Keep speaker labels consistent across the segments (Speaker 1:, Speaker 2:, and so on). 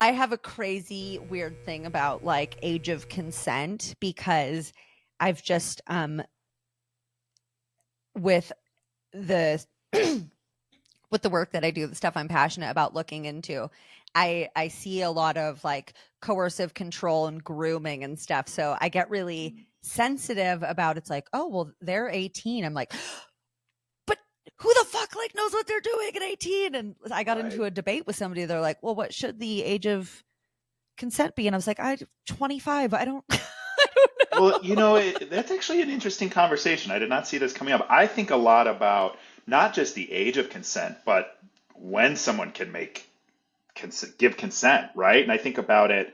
Speaker 1: I have a crazy weird thing about like age of consent because I've just with the with the work that I do, the stuff I'm passionate about looking into, I see a lot of like coercive control and grooming and stuff. So I get really sensitive about it's like, oh, well, they're 18. I'm like, but who the fuck like knows what they're doing at 18? And I got
Speaker 2: Right.
Speaker 1: into a debate with somebody. They're like, well, what should the age of consent be? And I was like, I 25. I don't I don't
Speaker 2: Well,
Speaker 1: know.
Speaker 2: that's actually an interesting conversation. I did not see this coming up. I think a lot about not just the age of consent, but when someone can give consent, right? And I think about it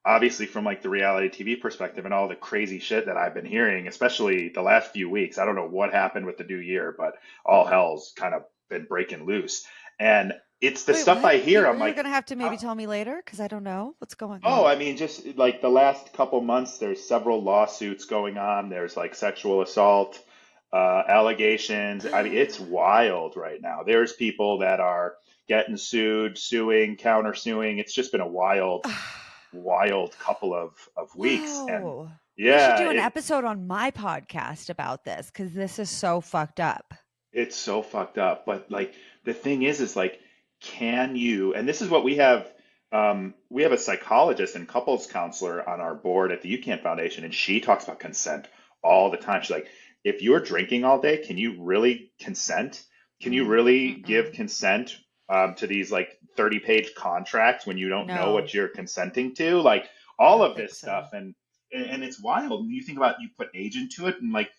Speaker 2: obviously from like the reality TV perspective and all the crazy shit that I've been hearing, especially the last few weeks. I don't know what happened with the new year, but all hell's kind of been breaking loose. And it's the
Speaker 1: Wait,
Speaker 2: stuff
Speaker 1: what?
Speaker 2: I hear. I'm
Speaker 1: You're
Speaker 2: like,
Speaker 1: gonna have to
Speaker 2: uh,
Speaker 1: maybe tell me later because I don't know what's going
Speaker 2: oh,
Speaker 1: on.
Speaker 2: I mean, just like the last couple months, there's several lawsuits going on. There's like sexual assault allegations. I mean, it's wild right now. There's people that are getting sued, suing, countersuing. It's just been a wild couple of weeks. And
Speaker 1: Whoa. We should
Speaker 2: yeah,
Speaker 1: do an episode on my podcast about this because this is so fucked up.
Speaker 2: it's so fucked up. But like the thing is like, can you, and this is what we have a psychologist and couples counselor on our board at the UCAN Foundation, and she talks about consent all the time. She's like, if you're drinking all day, can you really consent? Can you really give
Speaker 1: Mm-mm.
Speaker 2: consent to these like 30-page contracts when you don't know
Speaker 1: No,
Speaker 2: what you're consenting to? Like
Speaker 1: I
Speaker 2: all
Speaker 1: don't
Speaker 2: of
Speaker 1: think
Speaker 2: this
Speaker 1: so.
Speaker 2: stuff, and it's wild. And you think about you put age into it, and like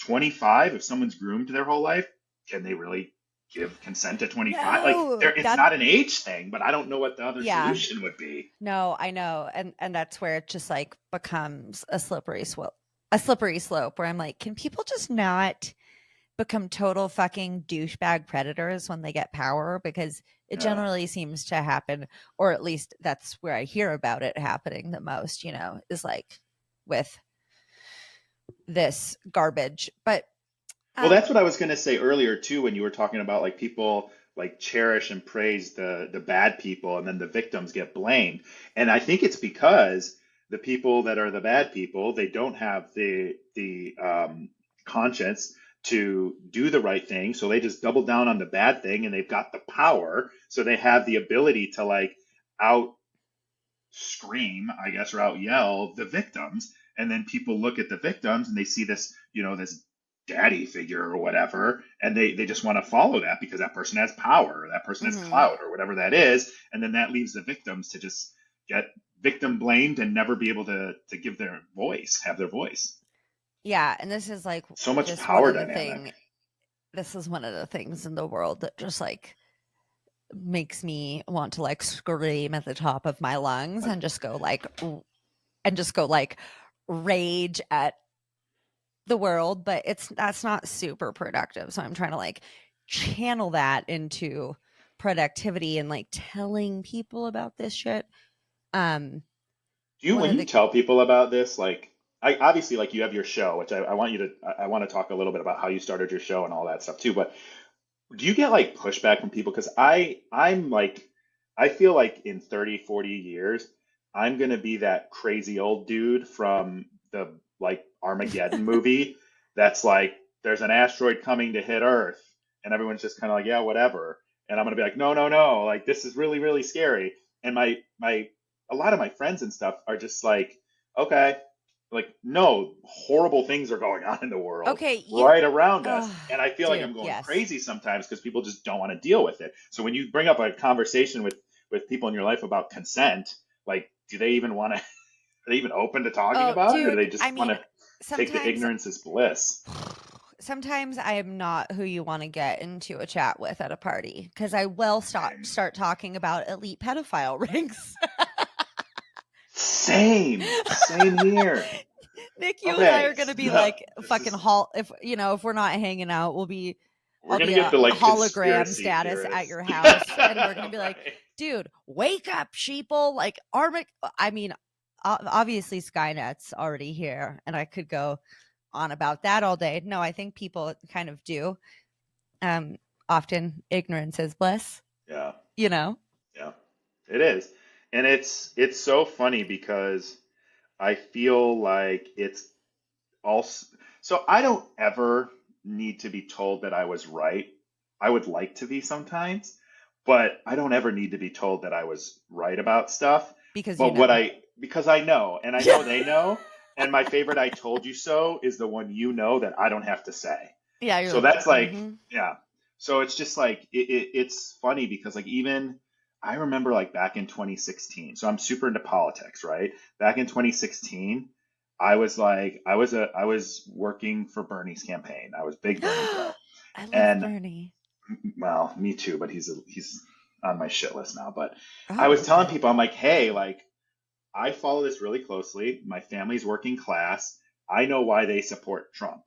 Speaker 2: 25, if someone's groomed their whole life, can they really give consent at 25? Like
Speaker 1: No,
Speaker 2: there, it's
Speaker 1: that
Speaker 2: not an age thing, but I don't know what the other
Speaker 1: yeah,
Speaker 2: solution would be.
Speaker 1: no, I know, and that's where it just like becomes a slippery slope where I'm like, can people just not become total fucking douchebag predators when they get power? Because it
Speaker 2: Yeah.
Speaker 1: generally seems to happen, or at least that's where I hear about it happening the most. Is like with this garbage. But
Speaker 2: Well,
Speaker 1: um,
Speaker 2: that's what I was going to say earlier too, when you were talking about like people like cherish and praise the bad people, and then the victims get blamed. And I think it's because the people that are the bad people, they don't have the conscience to do the right thing, so they just double down on the bad thing, and they've got the power, so they have the ability to like out scream, I guess, or out yell the victims. And then people look at the victims and they see this, this daddy figure or whatever, and they just want to follow that because that person has power, or that person has
Speaker 1: mhm.
Speaker 2: clout, or whatever that is. And then that leaves the victims to just get victim blamed and never be able to give their voice, have their voice.
Speaker 1: Yeah, and this is like
Speaker 2: So much
Speaker 1: just one
Speaker 2: power
Speaker 1: of the
Speaker 2: dynamic.
Speaker 1: thing. This is one of the things in the world that just like makes me want to like scream at the top of my lungs and just go like rage at the world, but that's not super productive. So I'm trying to like channel that into productivity and like telling people about this shit. Um
Speaker 2: Do you,
Speaker 1: one
Speaker 2: when
Speaker 1: of
Speaker 2: you
Speaker 1: the
Speaker 2: tell people about this, like, I obviously like you have your show, which I want you to, I want to talk a little bit about how you started your show and all that stuff too. But do you get like pushback from people? Because I'm like, I feel like in 30, 40 years, I'm gonna be that crazy old dude from the like Armageddon movie that's like, there's an asteroid coming to hit Earth, and everyone's just kind of like, yeah, whatever. And I'm gonna be like, no, no, no, like this is really, really scary. And my a lot of my friends and stuff are just like, okay, like no, horrible things are going on in the world
Speaker 1: Okay,
Speaker 2: right around us.
Speaker 1: oh,
Speaker 2: And I feel like
Speaker 1: dude,
Speaker 2: I'm going
Speaker 1: yes.
Speaker 2: crazy sometimes because people just don't want to deal with it. So when you bring up a conversation with people in your life about consent, like do they even want to are they even open to talking
Speaker 1: Oh,
Speaker 2: about it, or do
Speaker 1: dude,
Speaker 2: they
Speaker 1: I
Speaker 2: just want
Speaker 1: mean,
Speaker 2: to take the
Speaker 1: sometimes
Speaker 2: ignorance as bliss?
Speaker 1: sometimes I am not who you want to get into a chat with at a party because I will
Speaker 2: Same.
Speaker 1: start talking about elite pedophile rings.
Speaker 2: Same here.
Speaker 1: Nick, you and I
Speaker 2: Okay,
Speaker 1: are gonna be
Speaker 2: no,
Speaker 1: like
Speaker 2: this
Speaker 1: fucking
Speaker 2: is
Speaker 1: if we're not hanging out,
Speaker 2: we're
Speaker 1: I'll
Speaker 2: gonna
Speaker 1: be
Speaker 2: get
Speaker 1: a
Speaker 2: the like
Speaker 1: hologram
Speaker 2: conspiracy
Speaker 1: status at
Speaker 2: theorists.
Speaker 1: your house, and we're gonna be like,
Speaker 2: Right.
Speaker 1: dude, wake up, sheeple! Like I mean, obviously Skynet's already here, and I could go on about that all day. No, I think people kind of do. Often ignorance is bliss,
Speaker 2: Yeah.
Speaker 1: you know.
Speaker 2: Yeah, it is. And it's so funny because I feel like it's also, so I don't ever need to be told that I was right. I would like to be sometimes, but I don't ever need to be told that I was right about stuff.
Speaker 1: because you
Speaker 2: But what
Speaker 1: know.
Speaker 2: I, because I know, and I know they know, and my favorite "I told you so" is the one you know that I don't have to say.
Speaker 1: Yeah, you're
Speaker 2: So
Speaker 1: like,
Speaker 2: that's like,
Speaker 1: mm-hmm.
Speaker 2: yeah. So it's just like it's funny because like even I remember like back in 2016. So I'm super into politics, right? Back in 2016, I was like I was working for Bernie's campaign. I was big Bernie bro.
Speaker 1: I love
Speaker 2: And
Speaker 1: Bernie.
Speaker 2: well, me too, but he's on my shit list now. But I
Speaker 1: Oh,
Speaker 2: was telling
Speaker 1: okay.
Speaker 2: people, I'm like, hey, like I follow this really closely. My family's working class. I know why they support Trump.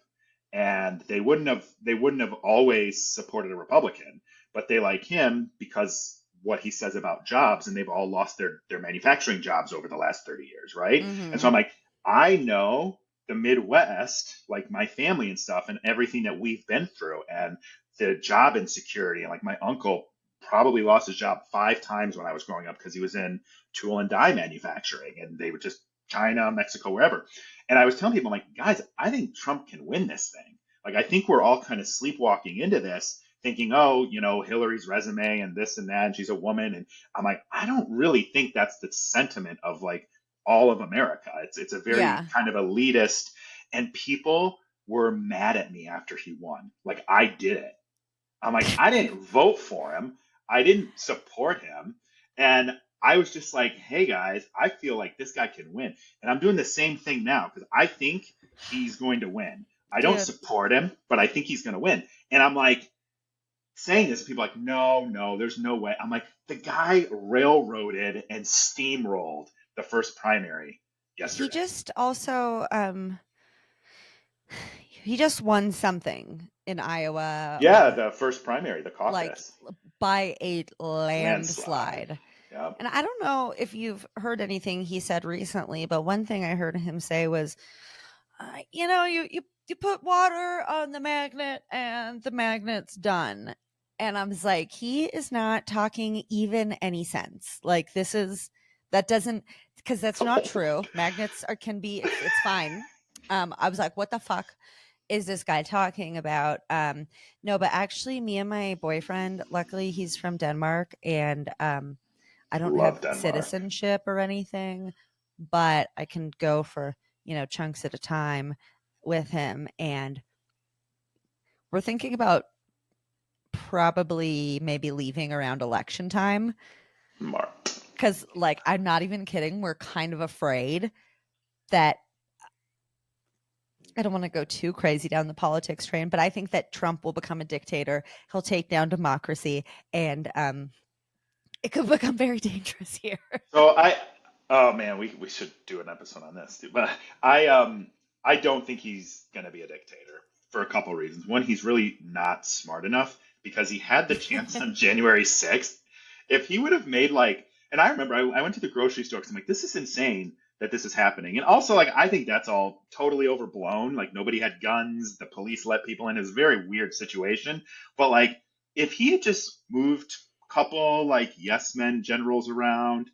Speaker 2: And they wouldn't have always supported a Republican, but they like him because what he says about jobs, and they've all lost their manufacturing jobs over the last 30 years, right? And so
Speaker 1: Mm-hmm.
Speaker 2: I'm like, I know the Midwest, like my family and stuff, and everything that we've been through, and the job insecurity. And like my uncle probably lost his job 5 times when I was growing up because he was in tool and die manufacturing, and they were just China, Mexico, wherever. And I was telling people, I'm like, guys, I think Trump can win this thing. Like, I think we're all kind of sleepwalking into this, thinking, oh, Hillary's resume and this and that, and she's a woman. And I'm like, I don't really think that's the sentiment of like all of America. It's a very
Speaker 1: Yeah.
Speaker 2: kind of elitist, and people were mad at me after he won. Like, I did it. I'm like, I didn't vote for him. I didn't support him. And I was just like, hey guys, I feel like this guy can win. And I'm doing the same thing now because I think he's going to win. I don't
Speaker 1: Dude,
Speaker 2: support him, but I think he's going to win. And I'm like saying this, and people are like, no, no, there's no way. I'm like, the guy railroaded and steamrolled the first primary
Speaker 1: he
Speaker 2: yesterday.
Speaker 1: just also he just won something in Iowa,
Speaker 2: Yeah, the first primary, the
Speaker 1: like
Speaker 2: caucus,
Speaker 1: by a
Speaker 2: landslide.
Speaker 1: landslide.
Speaker 2: Yep.
Speaker 1: And I don't know if you've heard anything he said recently, but one thing I heard him say was, you put water on the magnet and the magnet's done. And I was like, he is not talking even any sense. Like that doesn't, because that's not true. Magnets can be, it's fine. I was like, what the fuck is this guy talking about? No, but actually, me and my boyfriend, luckily he's from Denmark, and I don't have
Speaker 2: Love Denmark.
Speaker 1: citizenship or anything, but I can go for, chunks at a time with him. And we're thinking about probably maybe leaving around election time.
Speaker 2: Mark.
Speaker 1: Cause like, I'm not even kidding. We're kind of afraid that I don't want to go too crazy down the politics train, but I think that Trump will become a dictator. He'll take down democracy, and it could become very dangerous here.
Speaker 2: So oh man, we should do an episode on this, too. But I don't think he's gonna be a dictator for a couple reasons. One, he's really not smart enough because he had the chance on January 6th. If he would have made like, and I remember I went to the grocery store because I'm like, this is insane that this is happening. And also like I think that's all totally overblown. Like nobody had guns, the police let people in. It was a very weird situation. But like if he had just moved a couple like yes men generals around,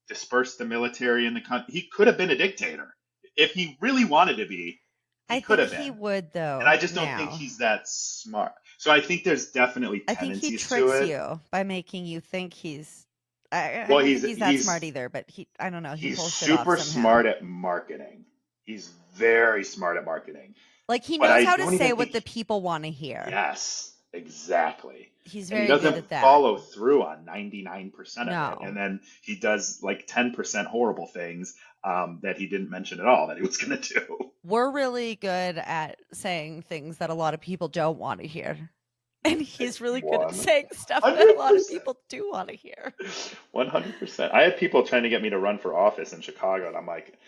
Speaker 2: dispersed the military in the country. He could have been a dictator. If he really wanted to be, he
Speaker 1: I
Speaker 2: could
Speaker 1: think
Speaker 2: have
Speaker 1: he
Speaker 2: been.
Speaker 1: would,
Speaker 2: And I
Speaker 1: though.
Speaker 2: just don't think
Speaker 1: Now,
Speaker 2: he's that smart. So I think there's definitely
Speaker 1: I think he
Speaker 2: tendencies to
Speaker 1: tricks
Speaker 2: it.
Speaker 1: you by making you think he's. I
Speaker 2: Well,
Speaker 1: don't
Speaker 2: he's
Speaker 1: think he's that smart
Speaker 2: he's
Speaker 1: either, but I don't know. He
Speaker 2: he's
Speaker 1: pulls shit off
Speaker 2: super
Speaker 1: somehow.
Speaker 2: smart at marketing. He's very smart at marketing.
Speaker 1: Like he
Speaker 2: But
Speaker 1: knows
Speaker 2: I
Speaker 1: how to
Speaker 2: don't
Speaker 1: say
Speaker 2: even
Speaker 1: what
Speaker 2: think
Speaker 1: the people want to hear.
Speaker 2: yes, exactly.
Speaker 1: He's
Speaker 2: And he
Speaker 1: very good
Speaker 2: doesn't
Speaker 1: at that.
Speaker 2: follow through on 99% of it. And
Speaker 1: No,
Speaker 2: then he does like 10% horrible things that he didn't mention at all that he was going to do.
Speaker 1: we're really good at saying things that a lot of people don't want to hear. And he's really good at
Speaker 2: One
Speaker 1: saying stuff that a
Speaker 2: hundred
Speaker 1: lot of
Speaker 2: percent.
Speaker 1: people do want to hear.
Speaker 2: 100%. I had people trying to get me to run for office in Chicago, and I'm like,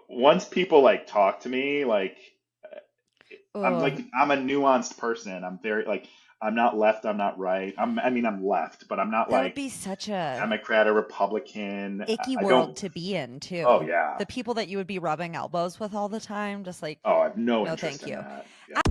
Speaker 2: once people like talk to me, like
Speaker 1: Oh,
Speaker 2: I'm a nuanced person. I'm very like I'm not left, I'm not right. I mean I'm left, but I'm not
Speaker 1: that would
Speaker 2: like
Speaker 1: be such a
Speaker 2: Democrat or Republican.
Speaker 1: icky
Speaker 2: I
Speaker 1: world
Speaker 2: don't.
Speaker 1: to be in
Speaker 2: Oh
Speaker 1: too.
Speaker 2: yeah.
Speaker 1: The people that you would be rubbing elbows with all the time, just like,
Speaker 2: Oh, I have no
Speaker 1: no,
Speaker 2: interest
Speaker 1: thank
Speaker 2: in
Speaker 1: you.
Speaker 2: that. Yeah.